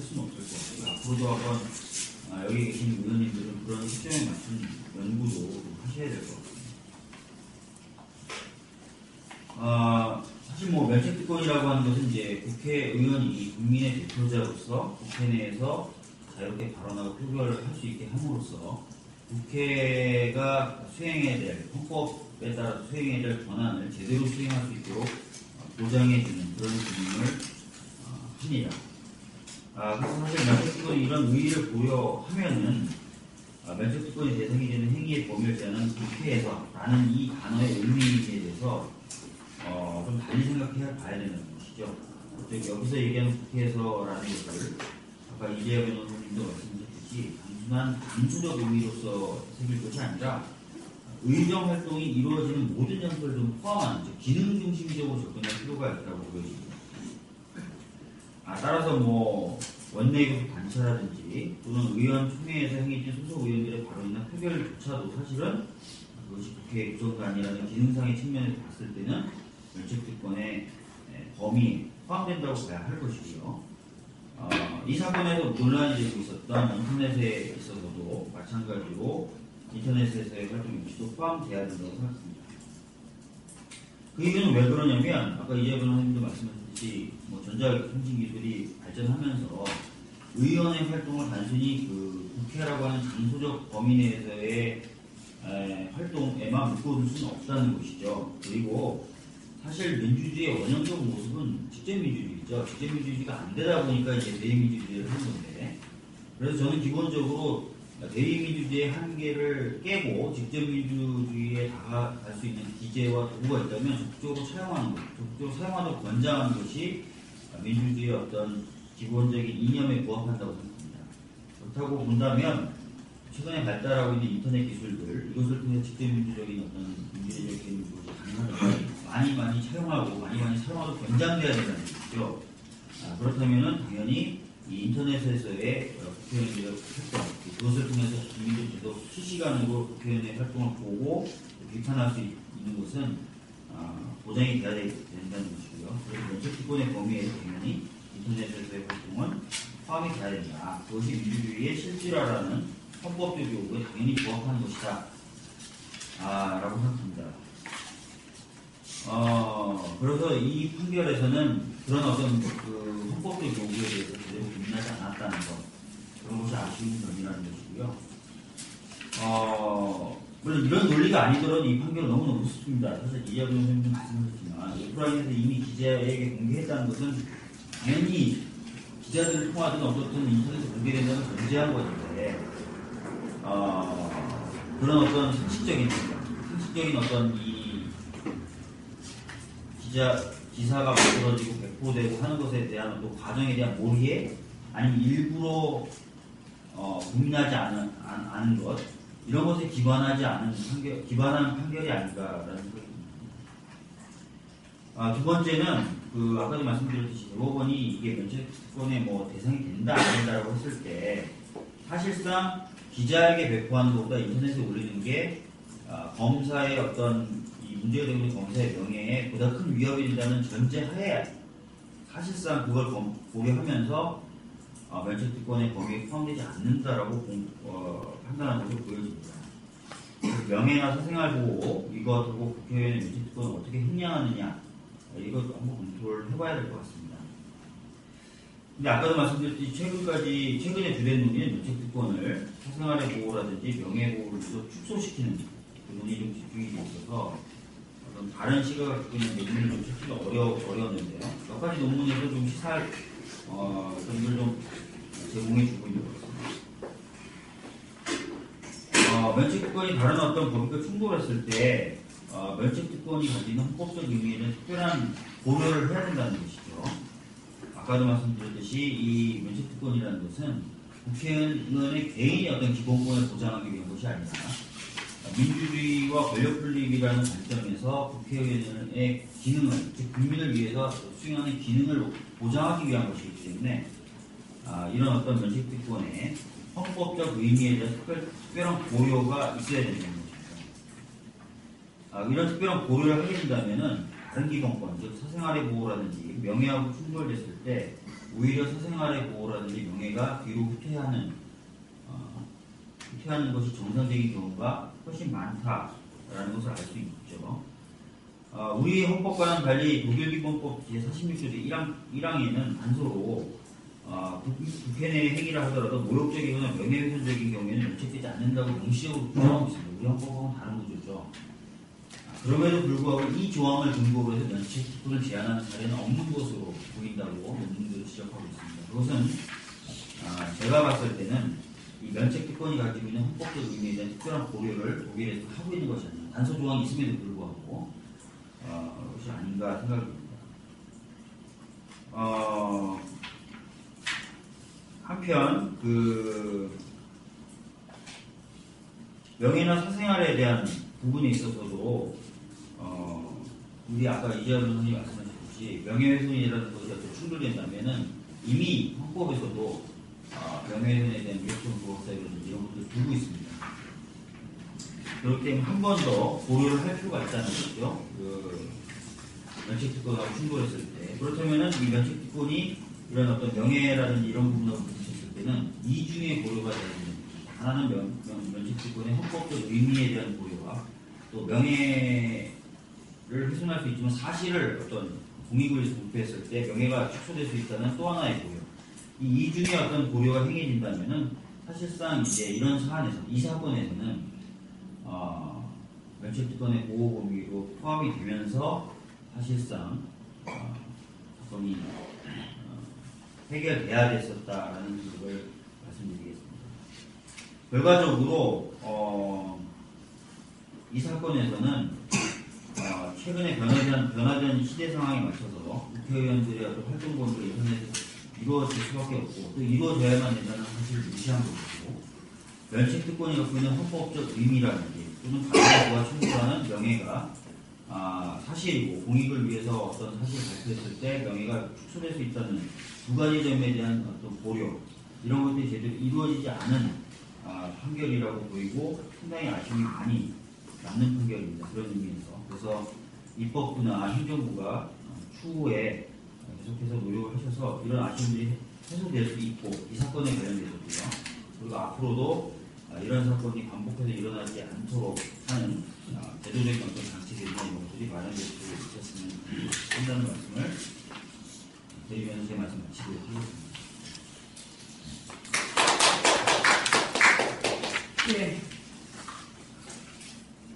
수는 없을 것 같고요. 앞으로도 한번 여기 계신 의원님들은 그런 시점에 맞춘 연구도 좀 하셔야 될 것 같습니다. 사실 뭐 면책특권이라고 하는 것은 이제 국회의원이 국민의 대표자로서 국회 내에서 자유롭게 발언하고 표결을 할 수 있게 함으로써 국회가 수행해야 될 헌법에 따라서 수행해야 될 권한을 제대로 수행할 수 있도록 보장해주는 그런 기능을 합니다. 그래서 사실 면책특권이 이런 의의를 고려하면은 면책특권이 대상이 되는 행위의 범위를 제한하는 국회에서 라는 이 단어의 의미에 대해서 좀 달리 생각해 봐야 되는 것이죠. 여기서 얘기하는 국회에서라는 것을 아까 이재하 변호사님도 말씀하셨듯이 단순한 단수적 의미로서 새길 것이 아니라 의정 활동이 이루어지는 모든 장소를 좀 포함하는 기능 중심적으로 접근할 필요가 있다고 보여집니다. 따라서 뭐 원내의원 단체라든지 또는 의원총회에서 행해진 소속 의원들의 발언이나 표결조차도 사실은 그것이 국회 구성관이라는 기능상의 측면에서 봤을 때는 면책특권의 범위에 포함된다고 봐야 할 것이고요. 이 사건에서 논란이 되고 있었던 인터넷에 있어서도 마찬가지로 인터넷에서의 활동 역시도 포함돼야 된다고 생각합니다. 그 이유는 왜 그러냐면 아까 이재 변호사님도 말씀하셨듯이 뭐 전자통신 기술이 발전하면서 의원의 활동을 단순히 그 국회라고 하는 장소적 범위 내에서의 활동에만 묶어둘 수는 없다는 것이죠. 그리고 사실 민주주의의 원형적 모습은 직접민주주의죠. 직접민주주의가 안 되다 보니까 이제 대의민주주의를 하는 건데, 그래서 저는 기본적으로 대의민주주의의 한계를 깨고 직접민주주의에 다가갈 수 있는 기제와 도구가 있다면 적극적으로 사용하는 것, 적극적으로 사용하도록 권장하는 것이 민주주의의 어떤 기본적인 이념에 부합한다고 생각합니다. 그렇다고 본다면 최근에 발달하고 있는 인터넷 기술들, 이것을 통해 직접민주적인 어떤 민주적인 것이 가능하다면 많이 사용하고 많이 사용하도록 권장돼야 된다는 것이죠. 그렇다면 당연히 이 인터넷에서의 국회의원들의 활동, 그것을 통해서 국민들께서 실시간으로 국회의원의 활동을 보고 비판할 수 있는 것은 보장이 돼야 된다는 것이고요. 그래서 면책특권의 범위에 당연히 인터넷에서의 활동은 포함이 돼야 된다. 그것이 민주주의의 실질화라는 헌법적 요구에 당연히 부합하는 것이다. 라고 생각합니다. 그래서 이 판결에서는 그런 어떤 그 헌법적 요구에 대해서 제대로 고민하지 않았다는 것, 그런 것이 아쉬운 점이라는 것이고요. 물론 이런 논리가 아니더라도 이 판결은 너무너무 좋습니다. 사실 이재하 변호사님도 말씀하셨지만 오프라인에서 이미 기자에게 공개했다는 것은 당연히 기자들을 통하든 어떻든 인터넷에 공개된다는 전제한 것인데 그런 어떤 상식적인 어떤 이 기사가 만들어지고 배포되고 하는 것에 대한 또 과정에 대한 몰이해 아니면 일부러 고민하지 않은 것 이런 것에 기반한 판결이 아닌가라는 생각이 듭니다. 두 번째는 아까도 말씀드렸듯이 대법원이 이게 면책특권의 뭐 대상이 된다 안 된다라고 했을 때 사실상 기자에게 배포하는 것보다 인터넷에 올리는 게 검사의 어떤 이 문제가 되고 있는 검사의 명예에 보다 큰 위협이 된다는 전제하에 사실상 그걸 고려하면서 면책특권의 범위에 포함되지 않는다라고 판단한 것으로 보여집니다. 명예나 사생활 보호 이것하고 국회의원의 면책특권을 어떻게 형량하느냐 이것도 한번 검토를 해봐야 될 것 같습니다. 근데 아까도 말씀드렸듯이 최근에 주된 논의는 면책특권을 사생활의 보호라든지 명예보호를 축소시키는 그 논의 좀 집중이 되어 있어서 어떤 다른 시각을 갖고 있는 논문을 좀 찾기가 어려웠는데요. 몇 가지 논문에서 좀 시사할 점들을 좀 제공해 주고 있는 것 같습니다. 면책특권이 다른 어떤 법과 충돌했을 때 면책특권이 가지는 헌법적 의미에는 특별한 고려를 해야 된다는 것이죠. 아까도 말씀드렸듯이 이 면책특권이라는 것은 국회의원의 개인의 어떤 기본권을 보장하기 위한 것이 아니라 민주주의와 권력분립이라는 관점에서 국회의원의 기능을, 즉 국민을 위해서 수행하는 기능을 보장하기 위한 것이기 때문에 이런 어떤 면책특권의 헌법적 의미에 대한 특별한 고려가 있어야 된다는 것입니다. 이런 특별한 고려를 하게 된다면은 다른 기본권, 즉 사생활의 보호라든지 명예하고 충돌됐을 때 오히려 사생활의 보호라든지 명예가 뒤로 후퇴하는 것이 정상적인 경우가 훨씬 많다라는 것을 알 수 있죠. 우리 헌법과는 달리 독일 기본법 제46조 1항에는 단서로 국회 내 행위를 하더라도 모욕적이거나 명예훼손적인 경우에는 면책되지 않는다고 명시적으로 규정하고 있습니다. 우리 헌법하고는 다른 구조죠. 그럼에도 불구하고 이 조항을 근거로 해서 면책특권을 제한하는 사례는 없는 것으로 보인다고 논문들을 지적하고 있습니다. 그것은 제가 봤을 때는 이 면책특권이 가지고 있는 헌법적 의미에 대한 특별한 고려를 독일에서 하고 있는 것이 아니라 단서 조항이 있음에도 불구하고 그것이 아닌가 생각합니다. 한편 명예나 사생활에 대한 부분에 있어서도 우리 아까 이재현 변호사님이 말씀하셨듯이 명예훼손이라는 것이 어떤 충돌된다면은 이미 헌법에서도 명예훼손에 대한 위협성 보호사라든지 이런 것들을 두고 있습니다. 그렇기 때문에 한 번 더 고려를 할 필요가 있다는 거죠. 면책특권하고 충돌했을 때. 그렇다면은 이 면책특권이 이런 어떤 명예라든지 이런 부분하고 부딪혔을 때는 이중의 고려가 되는 겁니다. 하나는 면책특권의 헌법적 의미에 대한 고려와 또 명예를 훼손할 수 있지만 사실을 어떤 공익을 위해서 부패했을 때 명예가 축소될 수 있다는 또 하나의 고려. 이 이중의 어떤 고려가 행해진다면은 사실상 이제 이런 사안에서 이 사건에서는 면책특권의 보호 범위로 포함이 되면서 사실상 사건이 해결돼야 됐었다라는 것을 말씀드리겠습니다. 결과적으로 이 사건에서는 최근에 변화된 시대 상황에 맞춰서 국회의원들의 어떤 활동 권리가 인터넷에서 이루어질 수밖에 없고 또 이루어져야만 된다는 사실을 무시한 것이고 면책특권이 갖고 있는 헌법적 의미라는 게 또는 가족과 충돌하는 명예가 사실이고 공익을 위해서 어떤 사실을 발표했을 때 명예가 축소될 수 있다는 두 가지 점에 대한 어떤 고려 이런 것들이 제대로 이루어지지 않은 판결이라고 보이고 상당히 아쉬움이 많이 남는 판결입니다. 그런 의미에서 그래서 입법부나 행정부가 추후에 계속해서 노력을 하셔서 이런 아쉬움들이 해소될 수 있고 이 사건에 관련돼서도요. 그리고 앞으로도 이런 사건이 반복해서 일어나지 않도록 하는 제도적인 어떤 장치들이나 이런 것들이 마련될 수 있었으면 한다는 말씀을 드리면서 제 말씀 마치도록 하겠습니다. 네.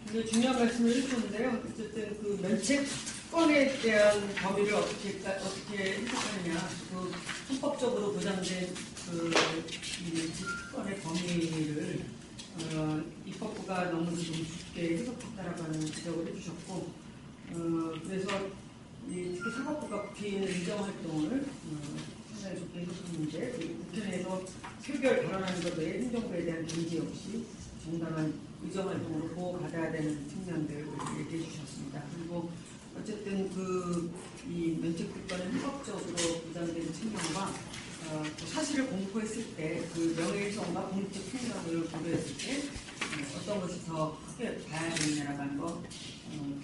굉장히 중요한 말씀을 해주셨는데요. 어쨌든 그 면책권에 대한 범위를 어떻게 해석하느냐, 그 헌법적으로 보장된 이 면책권의 범위를 입법부가 너무 좀 깊게 해석했다라고 하는 지적을 해주셨고, 그래서 특히 사법부가 국회의원 의정활동을 상당히 좋게 해석했는데, 그리고 국회 내에서 표결 발언하는 것 외에 행정부에 대한 견제 없이 정당한 의정활동으로 보호받아야 되는 측면들을 얘기해 주셨습니다. 그리고 어쨌든 이 면책특권은 헌법적으로 보장되는 측면과 사실을 공포했을 때 그 명예훼손과 공익적 편견을 고려했을 때 어떤 것이 더 크게 봐야 되느냐라고 하는 거,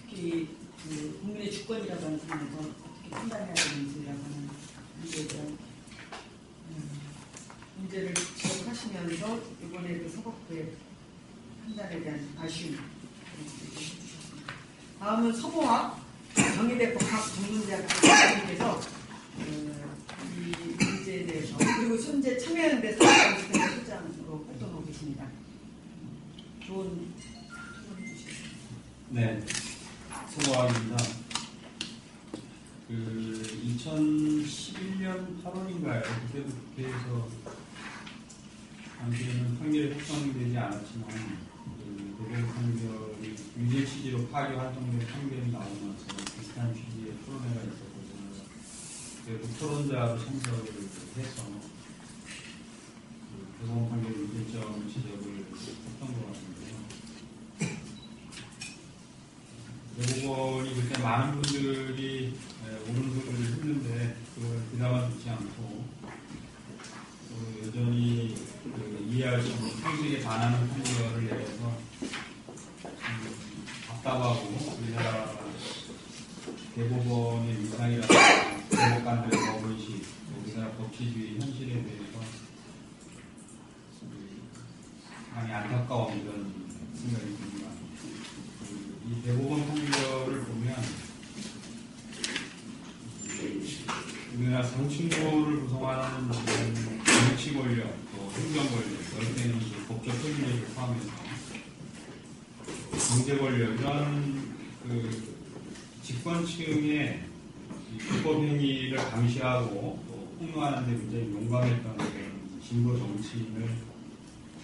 특히 그 국민의 주권이라고 하는 측면에서 어떻게 판단해야 되는지라고 하는 문제에 대한 문제를 지적하시면서 이번에 그 사법부의 판단에 대한 아쉬움 얘기해 주셨습니다. 다음은 서보학 경희대 법학 전문대학 교수님께서 이 문제에 대해서 그리고 현재 참여연대 사회연수회 소장으로 활동하고 계십니다. 좋은 토론해 주시겠습니다. 네, 서보학입니다. 2011년 8월인가요? 그때도 국회에서 당시에는 판결이 확정되지 않았지만 대법원 판결이 유죄 취지로 파기 활동된 판결이 나오면서 비슷한 취지의 토론회가 있었거든요. 대법 토론자로 참석을 해서 대법원 판결 문제점 지적을 했던 것 같은데요. 대법원이 그때 많은 분들이 옳은 소리를 했는데 그걸 귀담아 듣지 않고 여전히 이해할 수 없는 상식에 반하는 판결을 내려서 답답하고 우리나라 대법원의 위상이라든가 대법관들의 법의식, 우리나라 법치주의 현실에 대해서 많이 안타까운 그런 생각이 듭니다. 이 대법원 판결을 보면 만약 상층부를 구성하는 정치 권력, 또 행정 권력, 그럴 때는 법적 표준력을 포함해서 경제 권력 이런 그 집권층의 불법 행위를 감시하고 또 폭로하는 데 굉장히 용감했던 그런 진보 정치인을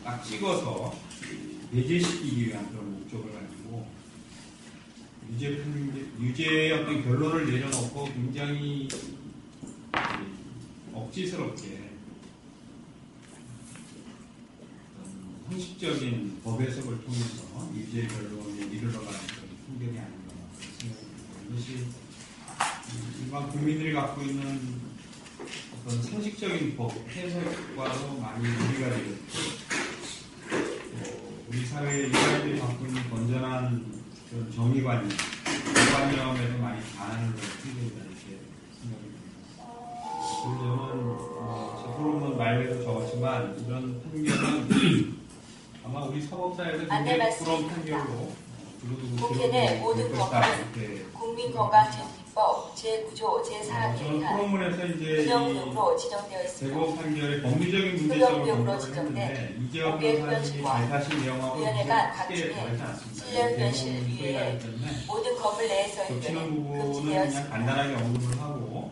딱 찍어서 배제시키기 위한 그런 목적을 가지고 유죄의 어떤 결론을 내려놓고 굉장히 억지스럽게 형식적인 법 해석을 통해서 유죄의 결론에 이르러가는 그런 판결이 아닌가 생각합니다. 이것이 일반 국민들이 갖고 있는 어떤 상식적인 법 해석과도 많이 무리가 되겠고 우리 사회의 일반인들이 갖고 있는 건전한 그런 정의관념, 공관념에도 많이 반하는 그런 판결이다 이렇게 생각이 듭니다. 그래서 저는 제 프로그램은 말대로 적었지만 이런 판결은 아마 우리 사법사에서 굉장히 부러운 판결로 국회 내 모든 법안은 국민건강정기법 제9조 제4항에 저는 의한 프로그램에서 이제 흡연구역으로 지정되어 있습니다. 대법 판결의 법리적인 문제점을 흡연구역으로 검토를 지정된 했는데 이재화 변호사님이 발표하신 내용하고 위원회가 크게 각층에 다르지 않습니다. 실력변실 대부분 위에 소리가 때문에 모든 건물 내에서 겹치는 의견이 부분은 금지되어 그냥 있습니다. 간단하게 언급을 하고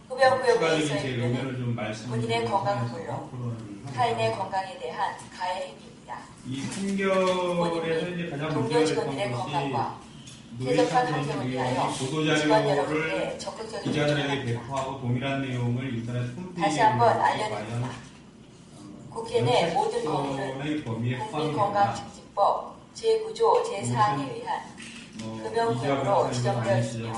흡연구역 추가적인 내에서 제 의견은 의견을 좀 말씀을 본인의 드리면서 건강을 물론 토론을 합니다. 타인의 건강에 대한 가해 행위입니다. 이 판결에서 이제 가장 문제가 동료 됐던 직원들의 것이 건강과 노회찬 쾌적한 전 환경을 의원이 위하여 직원 보도자료를 여러분께 적극적인 기자들에게 요청을 합니다. 배포하고 동일한 내용을 인터넷 홈페이지에 다시 한번 올리는 것이 알려드립니다. 과연 국회 내 모든 건물은 면책성의 범위에 포함이 되나 국민건강증진법 제9조 제4항에 의한 흡연구역으로 지정되어 있으며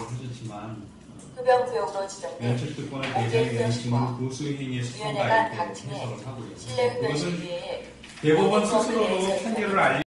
흡연구역으로 지정된 면책특권의 공개 대상에 대한 흡연실과 직무 보수행위의 수사가 위원회가 이렇게 각층에 해석을 하고요. 실내 그것은 흡연실 외에 대법원 모든 건물 스스로도 내에서 판결을